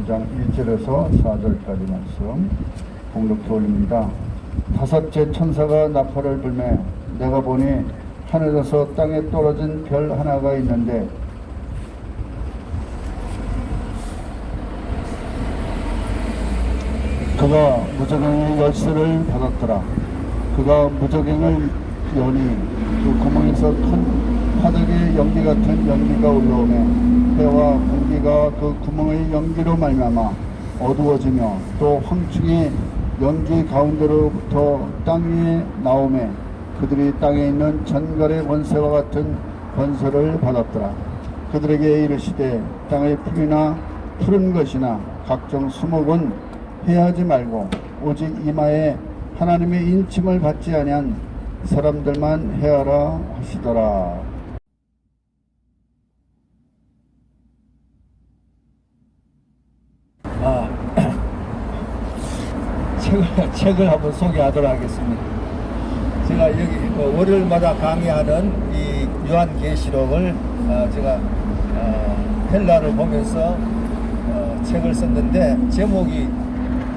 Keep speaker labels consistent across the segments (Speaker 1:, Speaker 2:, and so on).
Speaker 1: 9장 1절에서 4절까지 말씀 봉독해 올립니다. 다섯째 천사가 나팔을 불매 내가 보니 하늘에서 땅에 떨어진 별 하나가 있는데 그가 무저갱의 열쇠를 받았더라. 그가 무저갱을 여니 그 구멍에서 큰 화덕의 연기 같은 연기가 올라오매 해와 공기가 그 구멍의 연기로 말미암아 어두워지며 또 황충이 연기 가운데로부터 땅 위에 나오매 그들이 땅에 있는 전갈의 권세와 같은 권세를 받았더라. 그들에게 이르시되 땅의 풀이나 푸른 것이나 각종 수목은 해하지 말고 오직 이마에 하나님의 인침을 받지 아니한 사람들만 해하라 하시더라.
Speaker 2: 책을 한번 소개하도록 하겠습니다. 제가 여기 월요일마다 강의하는 이 요한계시록을 제가 헬라를 보면서 책을 썼는데 제목이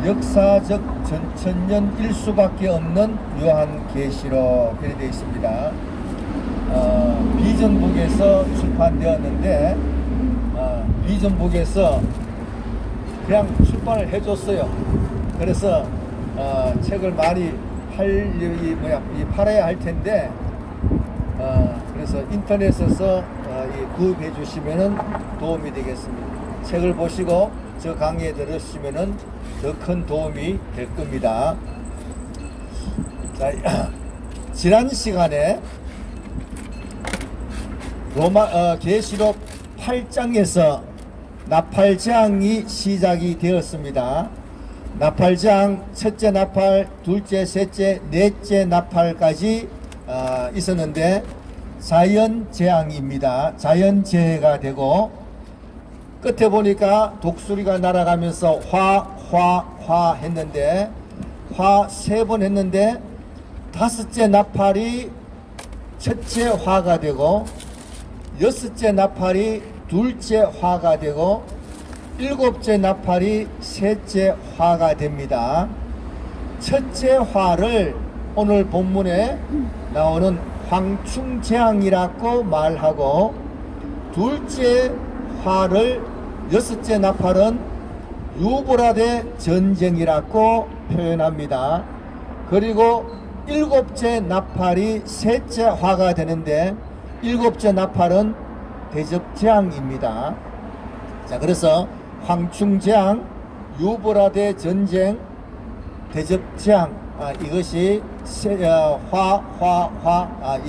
Speaker 2: 역사적 전천년일 수밖에 없는 요한계시록 이렇게 되어 있습니다. 비전북에서 출판되었는데 비전북에서 그냥 출판을 해줬어요. 그래서 책을 많이 팔아야 할 텐데 그래서 인터넷에서 구입해 주시면은 도움이 되겠습니다. 책을 보시고 저 강의에 들으시면은 더 큰 도움이 될 겁니다. 자, 지난 시간에 계시록 8장에서 나팔장이 시작이 되었습니다. 나팔장 첫째 나팔, 둘째, 셋째, 넷째 나팔까지 있었는데 자연재앙입니다. 자연재해가 되고 끝에 보니까 독수리가 날아가면서 화 했는데 화 3번 했는데 다섯째 나팔이 첫째 화가 되고 여섯째 나팔이 둘째 화가 되고 일곱째 나팔이 셋째 화가 됩니다. 첫째 화를 오늘 본문에 나오는 황충재앙이라고 말하고 둘째 화를 여섯째 나팔은 유브라데 전쟁이라고 표현합니다. 그리고 일곱째 나팔이 셋째 화가 되는데 일곱째 나팔은 대접재앙입니다. 자, 그래서 황충재앙, 유브라데 전쟁, 대접재앙 이것이 이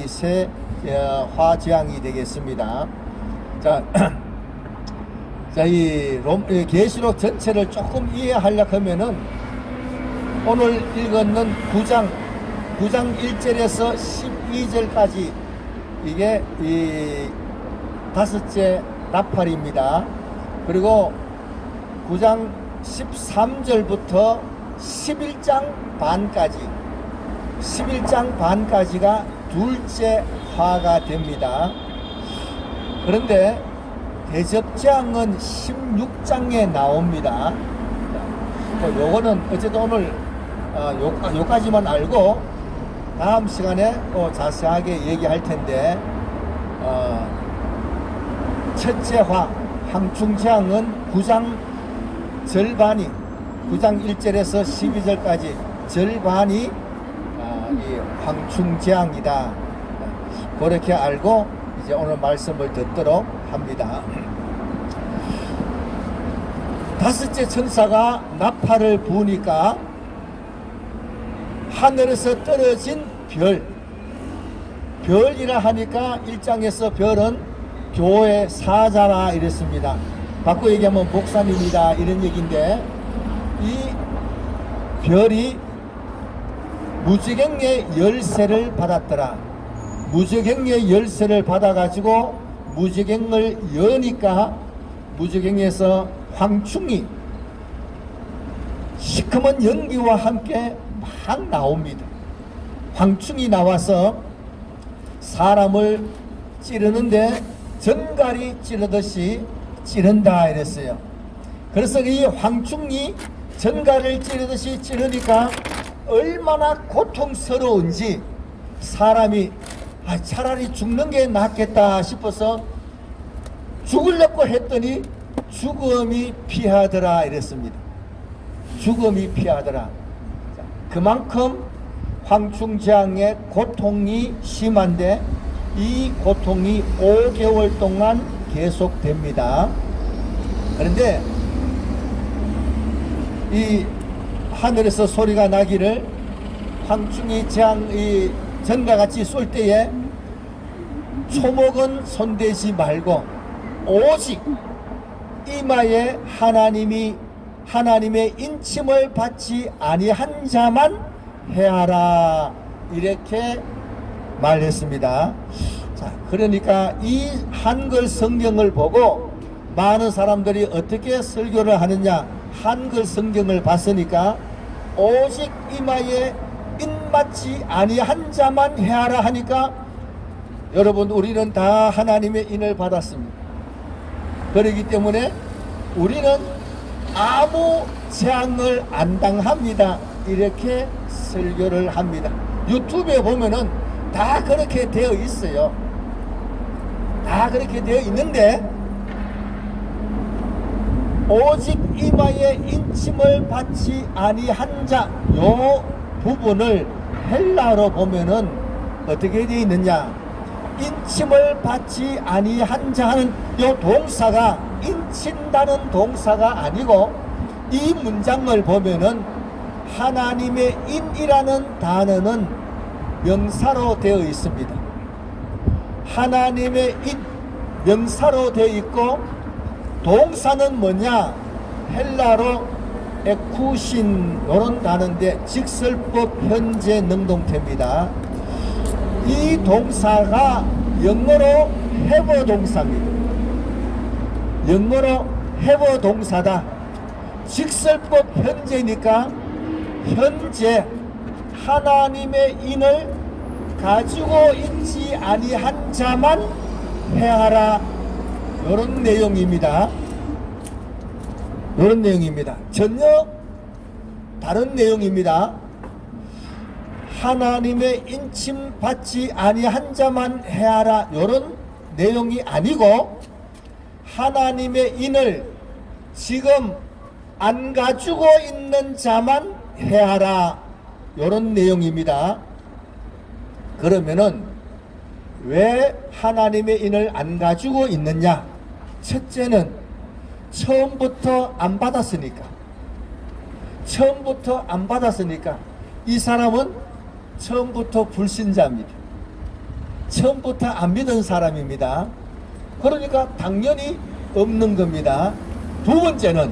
Speaker 2: 세 화재앙이 되겠습니다. 자, 이 계시록 전체를 조금 이해하려고 하면은 오늘 읽었는 9장 1절에서 12절까지 이게 이 다섯째 나팔입니다. 그리고 9장 13절부터 11장 반까지가 둘째 화가 됩니다. 그런데 대접재앙은 16장에 나옵니다. 요거는 어쨌든 오늘 요까지만 알고 다음 시간에 또 자세하게 얘기할 텐데 첫째 화 황충재앙은 9장 절반이 9장 1절에서 12절까지 절반이 이 황충재앙이다. 그렇게 알고 이제 오늘 말씀을 듣도록 합니다. 다섯째 천사가 나팔을 부으니까 하늘에서 떨어진 별이라 하니까 1장에서 별은 교회 사자라 이랬습니다. 바꿔 얘기하면 목사님이다 이런 얘기인데 이 별이 무저갱의 열쇠를 받았더라. 무저갱의 열쇠를 받아가지고 무저갱을 여니까 무저갱에서 황충이 시커먼 연기와 함께 막 나옵니다. 황충이 나와서 사람을 찌르는데 전갈이 찌르듯이 찌른다 이랬어요. 그래서 이 황충이 전갈을 찌르듯이 찌르니까 얼마나 고통스러운지 사람이 차라리 죽는 게 낫겠다 싶어서 죽으려고 했더니 죽음이 피하더라 이랬습니다. 죽음이 피하더라. 그만큼 황충제왕의 고통이 심한데 이 고통이 5개월 동안 계속됩니다. 그런데 이 하늘에서 소리가 나기를 황충이 제왕 이 전과같이 쏠 때에 초목은 손대지 말고 오직 이마에 하나님의 인침을 받지 아니한 자만 해하라 이렇게 말했습니다. 자, 그러니까 이 한글 성경을 보고 많은 사람들이 어떻게 설교를 하느냐, 한글 성경을 봤으니까 오직 이마에 인 받지 아니한 자만 해하라 하니까 여러분 우리는 다 하나님의 인을 받았습니다. 그렇기 때문에 우리는 아무 재앙을 안 당합니다. 이렇게 설교를 합니다. 유튜브에 보면은 다 그렇게 되어 있어요. 다 그렇게 되어 있는데 오직 이마에 인침을 받지 아니한 자 요 부분을 헬라어로 보면은 어떻게 되어 있느냐, 인침을 받지 아니한 자는 요 동사가 인친다는 동사가 아니고 이 문장을 보면은 하나님의 인이라는 단어는 명사로 되어 있습니다. 하나님의 인 명사로 되어 있고 동사는 뭐냐, 헬라로 에쿠신 이런 단어인데 직설법 현재 능동태입니다. 이 동사가 영어로 have 동사입니다. 영어로 have 동사다. 직설법 현재니까 현재 하나님의 인을 가지고 있지 아니한 자만 해하라 이런 내용입니다. 이런 내용입니다. 전혀 다른 내용입니다. 하나님의 인침 받지 아니한 자만 해하라 이런 내용이 아니고 하나님의 인을 지금 안 가지고 있는 자만 해하라 이런 내용입니다. 그러면은 왜 하나님의 인을 안 가지고 있느냐? 첫째는 처음부터 안 받았으니까. 처음부터 안 받았으니까. 이 사람은 처음부터 불신자입니다. 처음부터 안 믿은 사람입니다. 그러니까 당연히 없는 겁니다. 두 번째는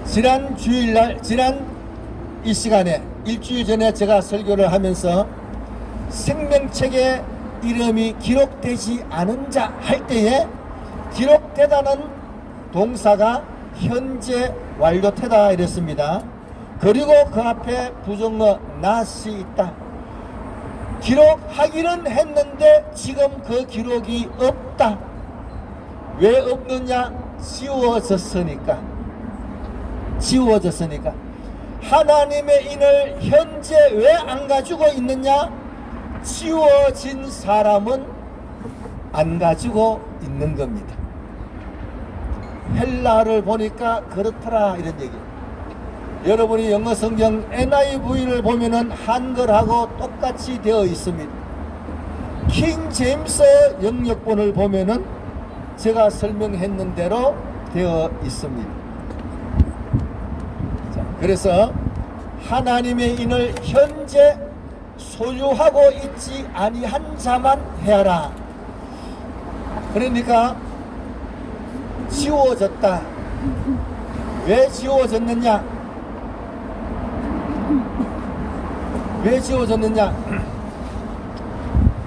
Speaker 2: 지난 주일날, 지난 이 시간에 일주일 전에 제가 설교를 하면서 생명책에 이름이 기록되지 않은 자 할 때에 기록되다는 동사가 현재 완료되다 이랬습니다. 그리고 그 앞에 부정어 not이 있다. 기록하기는 했는데 지금 그 기록이 없다. 왜 없느냐? 지워졌으니까. 하나님의 인을 현재 왜 안 가지고 있느냐? 지워진 사람은 안 가지고 있는 겁니다. 헬라를 보니까 그렇더라 이런 얘기. 여러분이 영어 성경 NIV를 보면은 한글하고 똑같이 되어 있습니다. 킹 제임스 영역본을 보면은 제가 설명했는 대로 되어 있습니다. 자, 그래서 하나님의 인을 현재 소유하고 있지 아니한 자만 해라. 그러니까 지워졌다. 왜 지워졌느냐?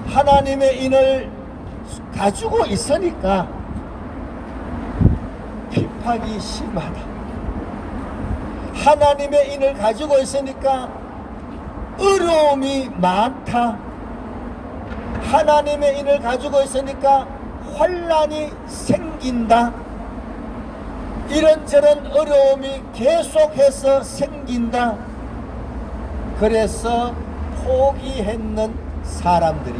Speaker 2: 하나님의 인을 가지고 있으니까 핍박이 심하다. 하나님의 인을 가지고 있으니까 어려움이 많다. 하나님의 인을 가지고 있으니까 환난이 생긴다. 이런저런 어려움이 계속해서 생긴다. 그래서 포기했는 사람들이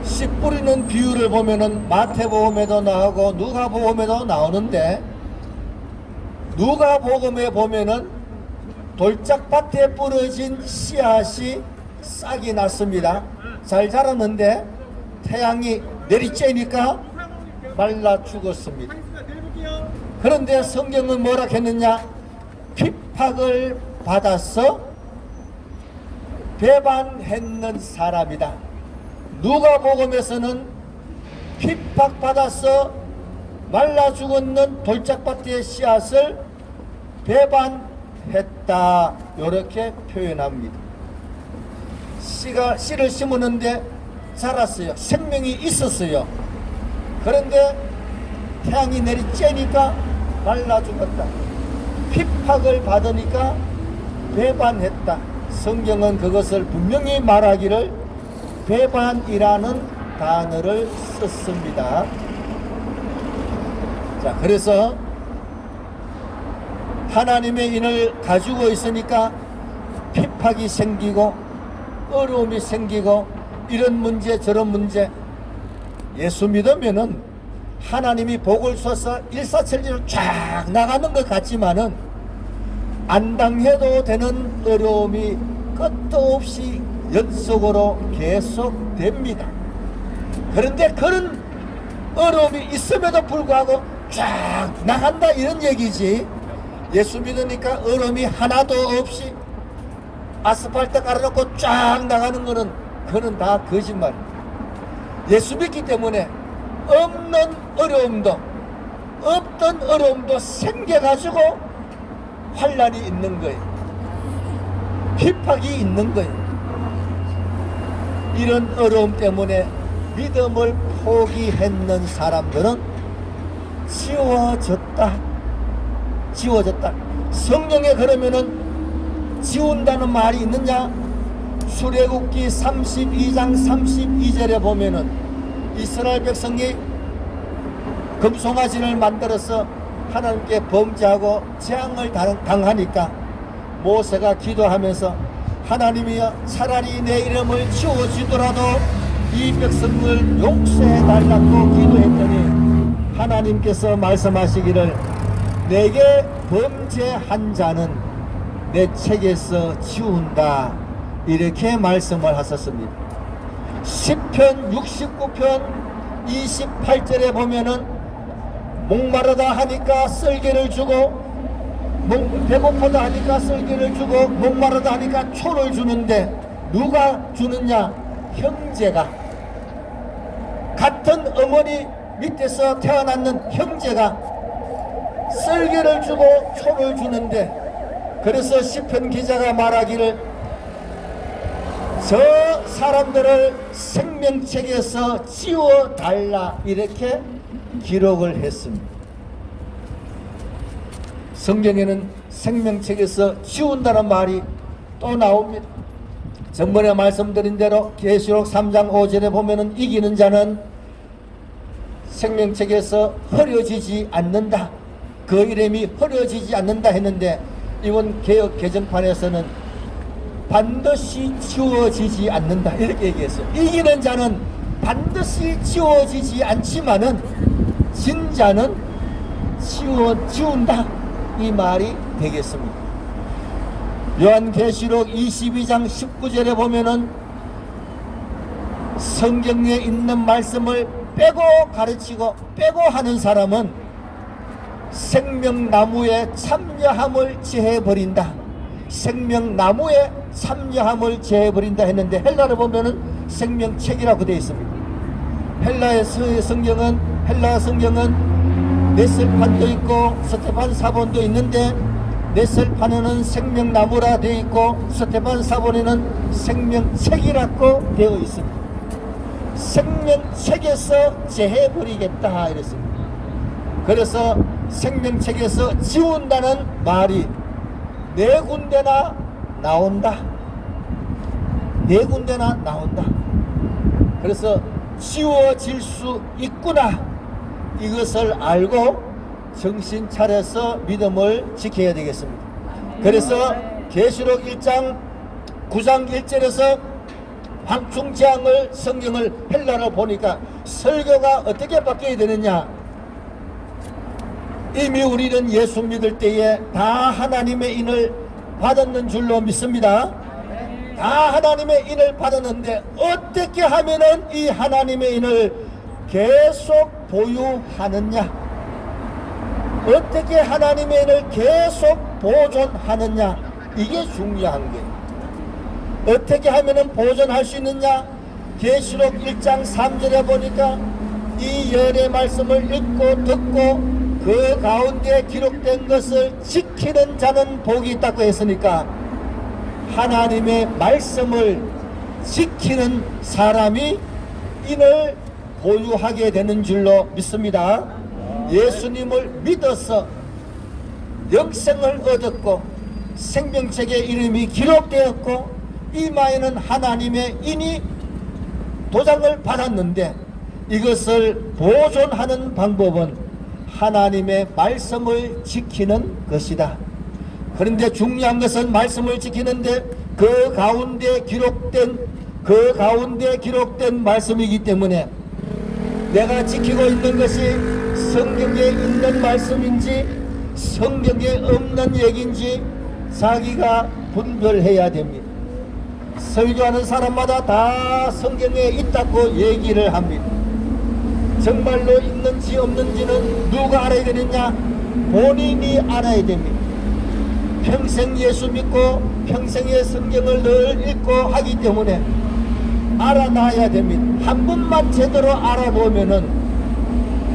Speaker 2: 씨 뿌리는 비유를 보면은 마태복음에도 나오고 누가복음에도 나오는데, 누가복음에 보면은 돌짝밭에 뿌려진 씨앗이 싹이 났습니다. 잘 자랐는데 태양이 내리쬐니까 말라 죽었습니다. 그런데 성경은 뭐라 했느냐? 핍박을 받아서 배반했는 사람이다. 누가복음에서는 핍박받아서 말라 죽었는 돌짝밭의 씨앗을 배반했다, 이렇게 표현합니다. 씨를 심었는데 자랐어요. 생명이 있었어요. 그런데 태양이 내리쬐니까 말라 죽었다. 핍박을 받으니까 배반했다. 성경은 그것을 분명히 말하기를 배반이라는 단어를 썼습니다. 자, 그래서 하나님의 인을 가지고 있으니까 핍박이 생기고 어려움이 생기고 이런 문제 저런 문제. 예수 믿으면은 하나님이 복을 줘서 일사천리로 쫙 나가는 것 같지만은 안 당해도 되는 어려움이 끝도 없이 연속으로 계속됩니다. 그런데 그런 어려움이 있음에도 불구하고 쫙 나간다, 이런 얘기지. 예수 믿으니까 어려움이 하나도 없이 아스팔트 깔아놓고 쫙 나가는 거는, 그건 다 거짓말입니다. 예수 믿기 때문에 없는 어려움도, 없던 어려움도 생겨가지고 환난이 있는 거예요. 핍박이 있는 거예요. 이런 어려움 때문에 믿음을 포기했는 사람들은 지워졌다. 지워졌다. 성경에 그러면은 지운다는 말이 있느냐? 출애굽기 32장 32절에 보면은 이스라엘 백성이 금송아지를 만들어서 하나님께 범죄하고 재앙을 당하니까 모세가 기도하면서 하나님이여, 차라리 내 이름을 지워주더라도 이 백성을 용서해 달라고 기도했더니 하나님께서 말씀하시기를 내게 범죄한 자는 내 책에서 지운다, 이렇게 말씀을 하셨습니다. 시편 69편 28절에 보면은 목마르다 하니까 썰개를 주고, 배고프다 하니까 썰개를 주고, 목마르다 하니까 초를 주는데 누가 주느냐? 형제가, 같은 어머니 밑에서 태어났는 형제가 썰개를 주고 초를 주는데, 그래서 시편 기자가 말하기를 저 사람들을 생명책에서 지워달라, 이렇게 기록을 했습니다. 성경에는 생명책에서 지운다는 말이 또 나옵니다. 전번에 말씀드린 대로 계시록 3장 5절에 보면은 이기는 자는 생명책에서 흐려지지 않는다, 그 이름이 흐려지지 않는다 했는데, 이번 개역 개정판에서는 반드시 지워지지 않는다, 이렇게 얘기했어요. 이기는 자는 반드시 지워지지 않지만은 진자는 지운다, 이 말이 되겠습니다. 요한계시록 22장 19절에 보면은 성경에 있는 말씀을 빼고 가르치고 빼고 하는 사람은 생명나무에 참여함을 제해버린다. 생명나무에 참여함을 제해버린다 했는데, 헬라를 보면은 생명책이라고 되어 있습니다. 헬라 성경은 넷셀판도 있고 스테반 사본도 있는데, 넷셀판에는 생명나무라 되어 있고 스테반 사본에는 생명책이라고 되어 있습니다. 생명책에서 제해버리겠다 이랬습니다. 그래서 생명책에서 지운다는 말이 네 군데나 나온다. 네 군데나 나온다. 그래서 지워질 수 있구나, 이것을 알고 정신 차려서 믿음을 지켜야 되겠습니다. 그래서 계시록 1장 9장 1절에서 황충재앙을 성경을 헬라로 보니까 설교가 어떻게 바뀌어야 되느냐, 이미 우리는 예수 믿을 때에 다 하나님의 인을 받았는 줄로 믿습니다. 다 하나님의 인을 받았는데 어떻게 하면은 이 하나님의 인을 계속 보유하느냐, 어떻게 하나님의 인을 계속 보존하느냐, 이게 중요한 거예요. 어떻게 하면은 보존할 수 있느냐, 계시록 1장 3절에 보니까 이 열의 말씀을 읽고 듣고 그 가운데 기록된 것을 지키는 자는 복이 있다고 했으니까 하나님의 말씀을 지키는 사람이 인을 보유하게 되는 줄로 믿습니다. 예수님을 믿어서 영생을 얻었고 생명책에 이름이 기록되었고 이마에는 하나님의 인이 도장을 받았는데 이것을 보존하는 방법은 하나님의 말씀을 지키는 것이다. 그런데 중요한 것은 말씀을 지키는데 그 가운데 기록된 말씀이기 때문에 내가 지키고 있는 것이 성경에 있는 말씀인지 성경에 없는 얘기인지 자기가 분별해야 됩니다. 설교하는 사람마다 다 성경에 있다고 얘기를 합니다. 정말로 있는지 없는지는 누가 알아야 되느냐? 본인이 알아야 됩니다. 평생 예수 믿고 평생의 성경을 늘 읽고 하기 때문에 알아놔야 됩니다. 한 번만 제대로 알아보면은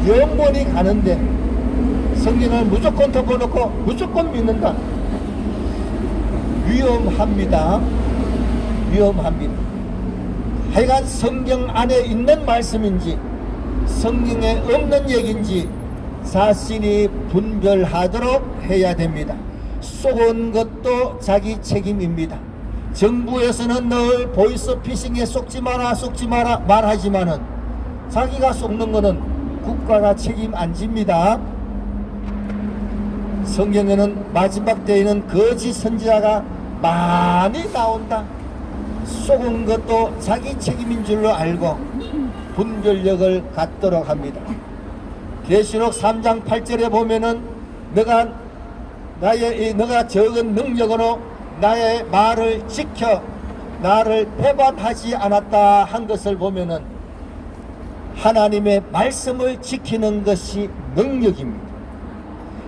Speaker 2: 영원히 가는데 성경을 무조건 덮어놓고 무조건 믿는다. 위험합니다. 위험합니다. 하여간 성경 안에 있는 말씀인지 성경에 없는 얘기인지 자신이 분별하도록 해야 됩니다. 속은 것도 자기 책임입니다. 정부에서는 늘 보이스피싱에 속지 마라 말하지만은 자기가 속는 거는 국가가 책임 안 집니다. 성경에는 마지막 때에는 거짓 선지자가 많이 나온다. 속은 것도 자기 책임인 줄로 알고 분별력을 갖도록 합니다. 계시록 3장 8절에 보면은 너가 적은 능력으로 나의 말을 지켜 나를 배반하지 않았다 한 것을 보면은 하나님의 말씀을 지키는 것이 능력입니다.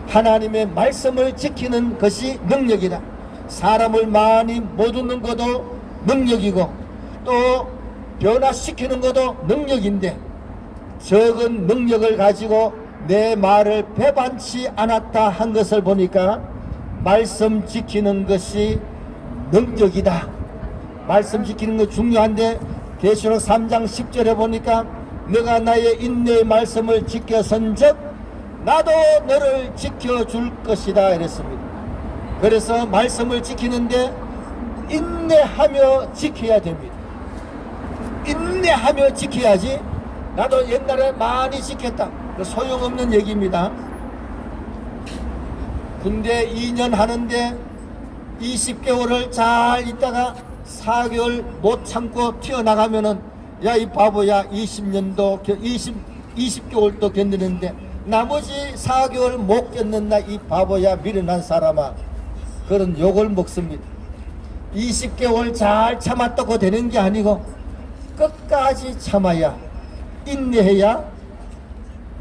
Speaker 2: 하나님의 말씀을 지키는 것이 능력이다. 사람을 많이 못 웃는 것도 능력이고 또 변화시키는 것도 능력인데 적은 능력을 가지고 내 말을 배반치 않았다 한 것을 보니까 말씀 지키는 것이 능력이다. 말씀 지키는 것 중요한데 계시록 3장 10절에 보니까 너가 나의 인내의 말씀을 지켜선즉 나도 너를 지켜줄 것이다 이랬습니다. 그래서 말씀을 지키는데 인내하며 지켜야 됩니다. 인내하며 지켜야지. 나도 옛날에 많이 지켰다. 소용없는 얘기입니다. 군대 2년 하는데 20개월을 잘 있다가 4개월 못 참고 튀어나가면은 야 이 바보야 20개월도 견디는데 나머지 4개월 못 견는다 이 바보야 미련한 사람아, 그런 욕을 먹습니다. 20개월 잘 참았다고 되는 게 아니고 끝까지 참아야 인내해야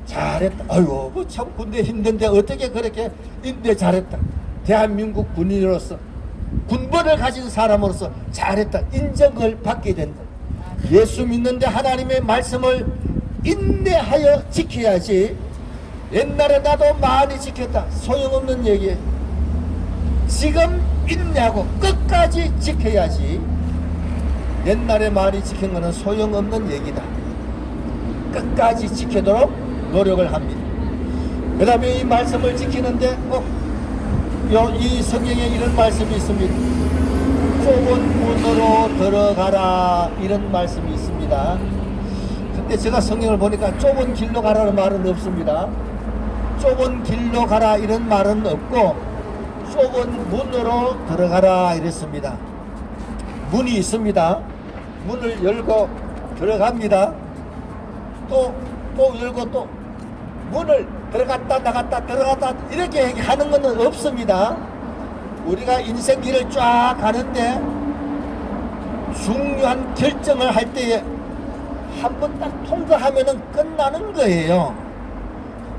Speaker 2: 잘했다. 아이고 뭐 참 군대 힘든데 어떻게 그렇게 인내 잘했다. 대한민국 군인으로서 군번을 가진 사람으로서 잘했다 인정을 받게 된다. 예수 믿는데 하나님의 말씀을 인내하여 지켜야지. 옛날에 나도 많이 지켰다 소용없는 얘기예요. 지금 인내하고 끝까지 지켜야지. 옛날에 많이 지킨 것은 소용없는 얘기다. 끝까지 지키도록 노력을 합니다. 그 다음에 이 말씀을 지키는데 이 성경에 이런 말씀이 있습니다. 좁은 문으로 들어가라 이런 말씀이 있습니다. 근데 근데 제가 성경을 보니까 좁은 길로 가라는 말은 없습니다. 좁은 길로 가라 이런 말은 없고 좁은 문으로 들어가라 이랬습니다. 문이 있습니다. 문을 열고 들어갑니다. 또 열고 또 문을 들어갔다 나갔다 들어갔다 이렇게 하는 것은 없습니다. 우리가 인생길을 쫙 가는데 중요한 결정을 할 때에 한 번 딱 통과하면은 끝나는 거예요.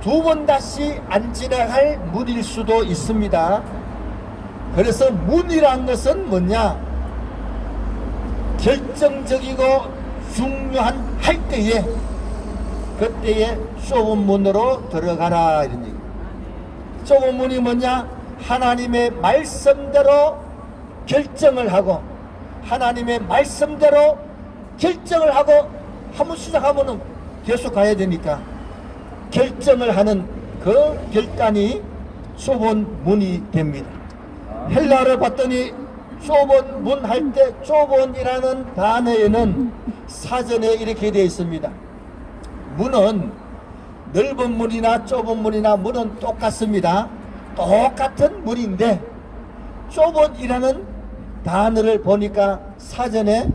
Speaker 2: 두 번 다시 안 지나갈 문일 수도 있습니다. 그래서 문이란 것은 뭐냐? 결정적이고 중요한 할 때에 그때에 좁은 문으로 들어가라 이런 얘기. 좁은 문이 뭐냐? 하나님의 말씀대로 결정을 하고 하나님의 말씀대로 결정을 하고 한번 시작하면은 계속 가야 되니까 결정을 하는 그 결단이 좁은 문이 됩니다. 헬라어를 봤더니 좁은 문 할 때 좁은이라는 단어에는 사전에 이렇게 되어 있습니다. 문은 넓은 문이나 좁은 문이나 문은 똑같습니다. 똑같은 문인데 좁은이라는 단어를 보니까 사전에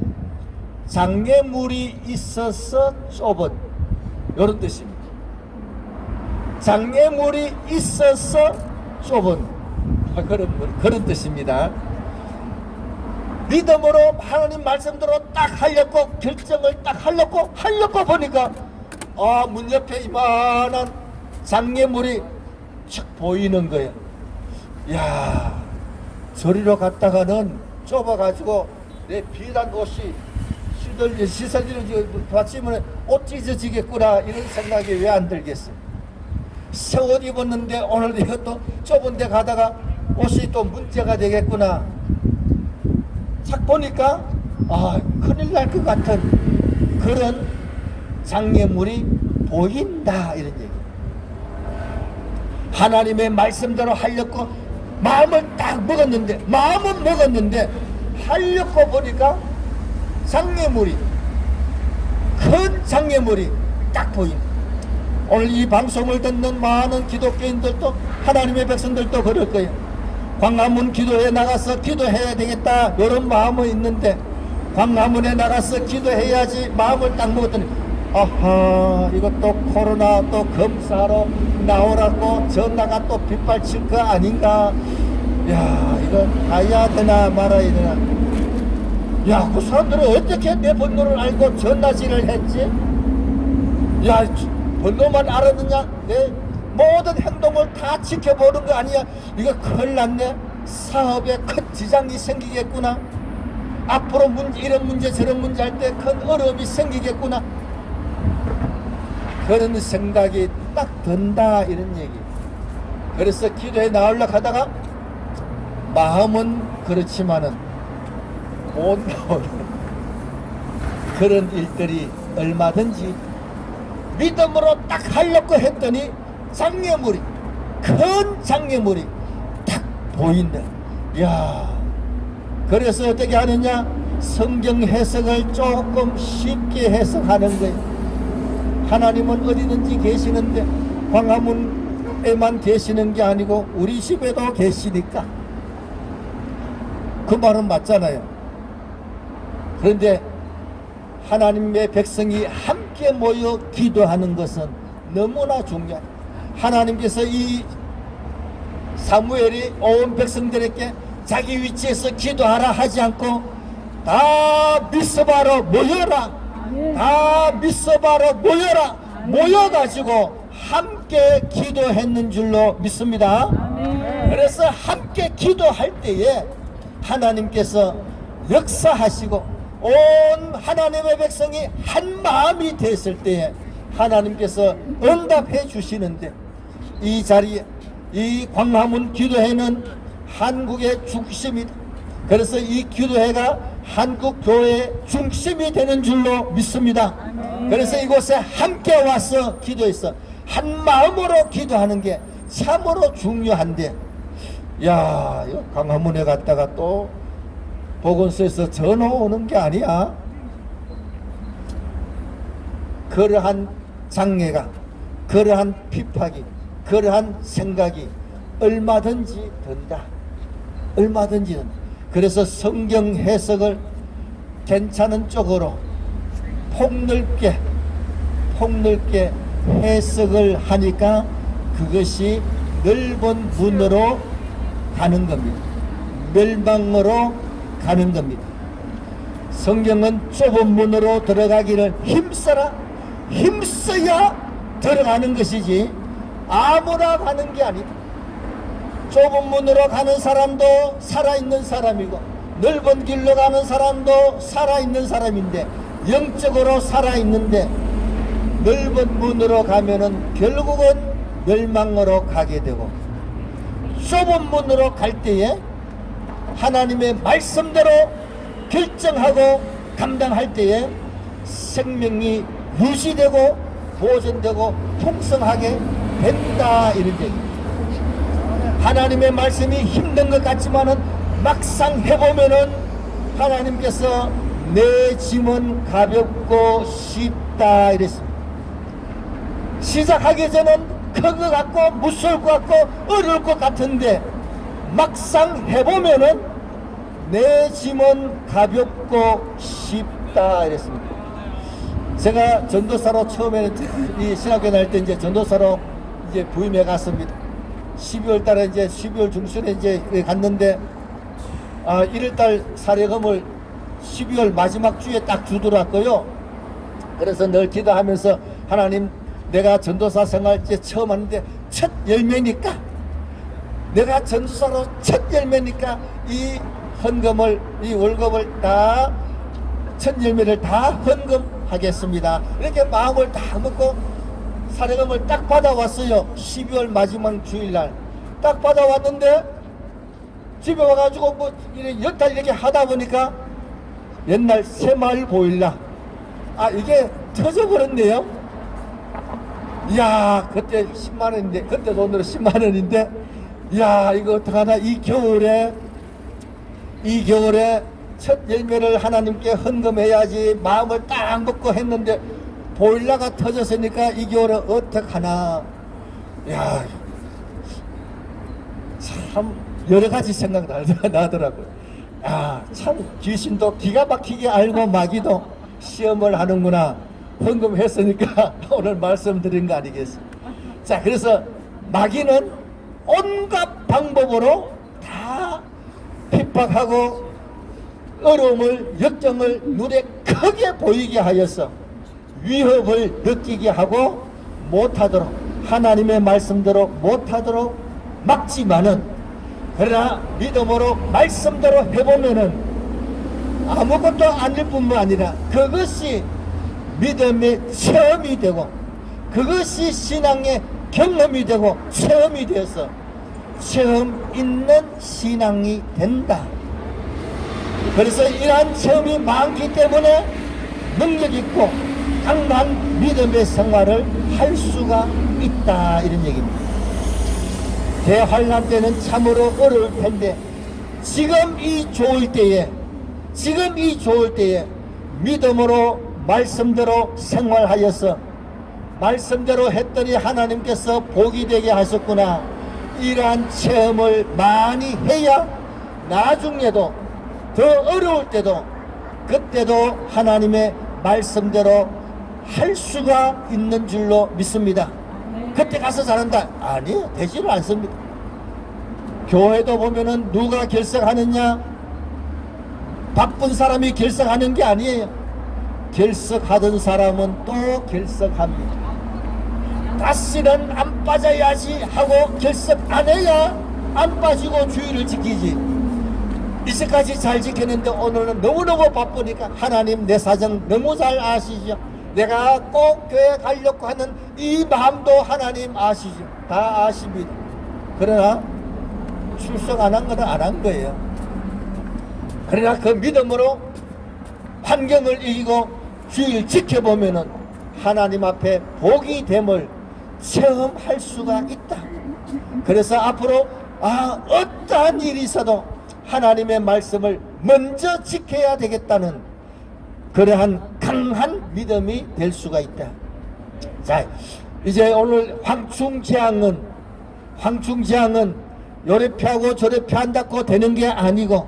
Speaker 2: 장애물이 있어서 좁은 이런 뜻입니다. 장애물이 있어서 좁은 그런 뜻입니다. 믿음으로 하나님 말씀대로 딱 하려고 결정을 딱 하려고 보니까 문 옆에 이만한 장애물이 척 보이는 거예요. 야, 저리로 갔다가는 좁아가지고 내 비단 옷이 시설지를 받치면 옷 찢어지겠구나 이런 생각이 왜 안 들겠어요? 새 옷 입었는데 오늘 이것도 좁은 데 가다가 옷이 또 문제가 되겠구나. 딱 보니까 큰일 날 것 같은 그런 장애물이 보인다 이런 얘기. 하나님의 말씀대로 하려고 마음은 먹었는데 하려고 보니까 큰 장애물이 딱 보인다. 오늘 이 방송을 듣는 많은 기독교인들도 하나님의 백성들도 그럴 거예요. 광화문 기도에 나가서 기도해야 되겠다 이런 마음은 있는데 광화문에 나가서 기도해야지 마음을 딱 먹었더니 이것도 코로나 또 검사로 나오라고 전화가 또 빗발칠 거 아닌가. 야, 이거 가야 되나 말아야 되나. 야, 그 사람들은 어떻게 내 번호를 알고 전화질을 했지? 야, 번호만 알았느냐? 내 모든 행동을 다 지켜보는 거 아니야? 이거 큰일 났네. 사업에 큰 지장이 생기겠구나. 앞으로 이런 문제 저런 문제 할 때 큰 어려움이 생기겠구나. 그런 생각이 딱 든다 이런 얘기. 그래서 기도에 나오려고 하다가 마음은 그렇지만은 못 나오는 그런 일들이 얼마든지 믿음으로 딱 하려고 했더니 큰 장애물이 딱 보인다. 야, 그래서 어떻게 하느냐? 성경 해석을 조금 쉽게 해석하는 거예요. 하나님은 어디든지 계시는데 광화문에만 계시는 게 아니고 우리 집에도 계시니까 그 말은 맞잖아요. 그런데 하나님의 백성이 함께 모여 기도하는 것은 너무나 중요하다. 하나님께서 이 사무엘이 온 백성들에게 자기 위치에서 기도하라 하지 않고 다 미스바로 모여라. 다 미스바로 모여라. 모여가지고 함께 기도했는 줄로 믿습니다. 그래서 함께 기도할 때에 하나님께서 역사하시고 온 하나님의 백성이 한 마음이 됐을 때에 하나님께서 응답해 주시는데 이 자리에 이 광화문 기도회는 한국의 중심이다. 그래서 이 기도회가 한국 교회의 중심이 되는 줄로 믿습니다. 그래서 이곳에 함께 와서 기도해서 한 마음으로 기도하는 게 참으로 중요한데, 야, 광화문에 갔다가 또 보건소에서 전화 오는 게 아니야. 그 그러한 장애가, 그러한 핍박이, 그러한 생각이 얼마든지 든다. 얼마든지 든다. 그래서 성경 해석을 괜찮은 쪽으로 폭넓게 해석을 하니까 그것이 넓은 문으로 가는 겁니다. 멸망으로 가는 겁니다. 성경은 좁은 문으로 들어가기를 힘써야 들어가는 것이지 아무나 가는 게 아니다. 좁은 문으로 가는 사람도 살아있는 사람이고 넓은 길로 가는 사람도 살아있는 사람인데 영적으로 살아있는데 넓은 문으로 가면은 결국은 멸망으로 가게 되고 좁은 문으로 갈 때에 하나님의 말씀대로 결정하고 감당할 때에 생명이 유지되고 보존되고 풍성하게 된다 이런 얘기입니다. 하나님의 말씀이 힘든 것 같지만은 막상 해보면은 하나님께서 내 짐은 가볍고 쉽다 이랬습니다. 시작하기 전은 큰것 같고 무서울 것 같고 어려울 것 같은데 막상 해보면은 내 짐은 가볍고 쉽다 이랬습니다. 제가 전도사로 처음에는 이 신학교 다닐 때 이제 전도사로 이제 부임해 갔습니다. 12월 달에 이제 12월 중순에 이제 갔는데 1월 달 사례금을 12월 마지막 주에 딱 주더라고요. 그래서 늘 기도하면서 하나님 내가 전도사 생활 이제 처음 하는데 첫 열매니까 내가 전도사로 첫 열매니까 이 헌금을 이 월급을 다 첫 열매를 다 헌금하겠습니다. 이렇게 마음을 다 먹고 사례금을 딱 받아왔어요. 12월 마지막 주일날 딱 받아왔는데 집에 와가지고 뭐 몇 달 이렇게 하다 보니까 옛날 새마을 보일러 이게 터져버렸네요. 이야 그때 10만원인데 그때 돈으로 10만원인데 이야 이거 어떡하나 이 겨울에 첫 열매를 하나님께 헌금해야지 마음을 딱 먹고 했는데 보일러가 터졌으니까 이 겨울에 어떡하나. 야, 참 여러 가지 생각 나더라고요. 참 귀신도 기가 막히게 알고 마귀도 시험을 하는구나. 헌금했으니까 오늘 말씀드린 거 아니겠습니까? 자, 그래서 마귀는 온갖 방법으로 다 핍박하고 어려움을 역경을 눈에 크게 보이게 하여서 위협을 느끼게 하고 못하도록 하나님의 말씀대로 못하도록 막지만은 그러나 믿음으로 말씀대로 해보면은 아무것도 아닐 뿐만 아니라 그것이 믿음의 체험이 되고 그것이 신앙의 경험이 되고 체험이 되어서 체험 있는 신앙이 된다. 그래서 이러한 체험이 많기 때문에 능력 있고 강한 믿음의 생활을 할 수가 있다 이런 얘기입니다. 대환란 때는 참으로 어려울 텐데 지금 이 좋을 때에 믿음으로 말씀대로 생활하여서 말씀대로 했더니 하나님께서 복이 되게 하셨구나. 이러한 체험을 많이 해야 나중에도 더 어려울 때도 그때도 하나님의 말씀대로 할 수가 있는 줄로 믿습니다. 그때 가서 잘한다? 아니요, 되지는 않습니다. 교회도 보면은 누가 결석하느냐? 바쁜 사람이 결석하는 게 아니에요. 결석하던 사람은 또 결석합니다. 다시는 안 빠져야지 하고 결석 안 해야 안 빠지고 주의를 지키지. 이제까지 잘 지켰는데 오늘은 너무너무 바쁘니까 하나님 내 사정 너무 잘 아시죠. 내가 꼭 교회 가려고 하는 이 마음도 하나님 아시죠. 다 아십니다. 그러나 출석 안 한 거는 안 한 거예요. 그러나 그 믿음으로 환경을 이기고 주의를 지켜보면은 하나님 앞에 복이 됨을 체험할 수가 있다. 그래서 앞으로 어떠한 일이 있어도 하나님의 말씀을 먼저 지켜야 되겠다는 그러한 강한 믿음이 될 수가 있다. 자, 이제 오늘 황충재앙은 요래 피하고 저래 피한다고 되는 게 아니고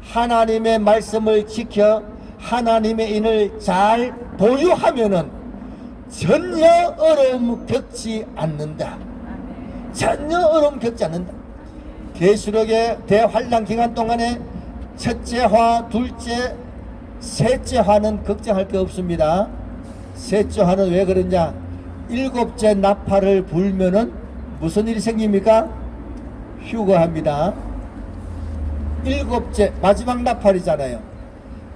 Speaker 2: 하나님의 말씀을 지켜 하나님의 인을 잘 보유하면은 전혀 어려움 겪지 않는다. 전혀 어려움 겪지 않는다. 계시록의 대환란 기간 동안에 첫째 화, 둘째, 셋째 화는 걱정할 게 없습니다. 셋째 화는 왜 그러냐? 일곱째 나팔을 불면은 무슨 일이 생깁니까? 휴거합니다. 일곱째 마지막 나팔이잖아요.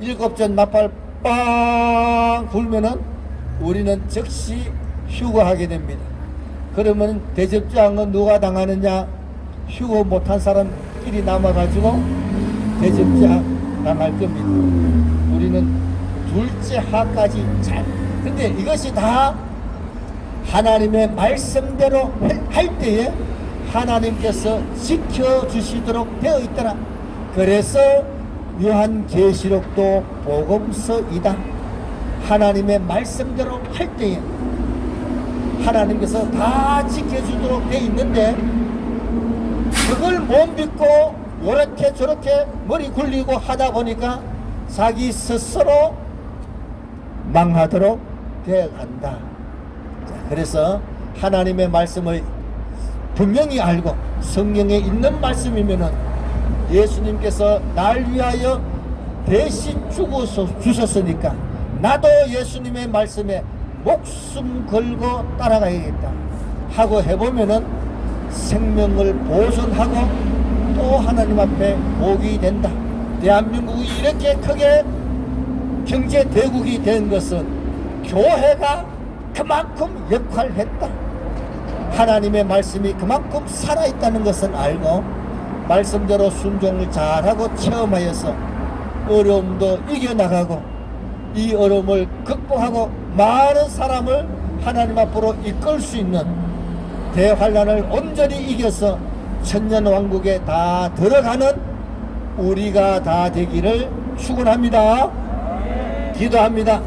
Speaker 2: 일곱째 나팔 빵 불면은 우리는 즉시 휴거하게 됩니다. 그러면 대접장은 누가 당하느냐? 휴거 못한 사람끼리 남아가지고 대접장 당할 겁니다. 우리는 둘째 하까지 잘. 근데 이것이 다 하나님의 말씀대로 할 때에 하나님께서 지켜주시도록 되어 있더라. 그래서 요한계시록도 복음서이다. 하나님의 말씀대로 할 때에 하나님께서 다 지켜주도록 되어 있는데 그걸 못 믿고 요렇게 저렇게 머리 굴리고 하다 보니까 자기 스스로 망하도록 되어간다. 그래서 하나님의 말씀을 분명히 알고 성경에 있는 말씀이면은 예수님께서 날 위하여 대신 주셨으니까 나도 예수님의 말씀에 목숨 걸고 따라가야겠다 하고 해보면은 생명을 보존하고 또 하나님 앞에 복이 된다. 대한민국이 이렇게 크게 경제 대국이 된 것은 교회가 그만큼 역할을 했다. 하나님의 말씀이 그만큼 살아있다는 것을 알고 말씀대로 순종을 잘하고 체험하여서 어려움도 이겨나가고 이 어려움을 극복하고 많은 사람을 하나님 앞으로 이끌 수 있는 대환란을 온전히 이겨서 천년왕국에 다 들어가는 우리가 다 되기를 축원합니다. 기도합니다.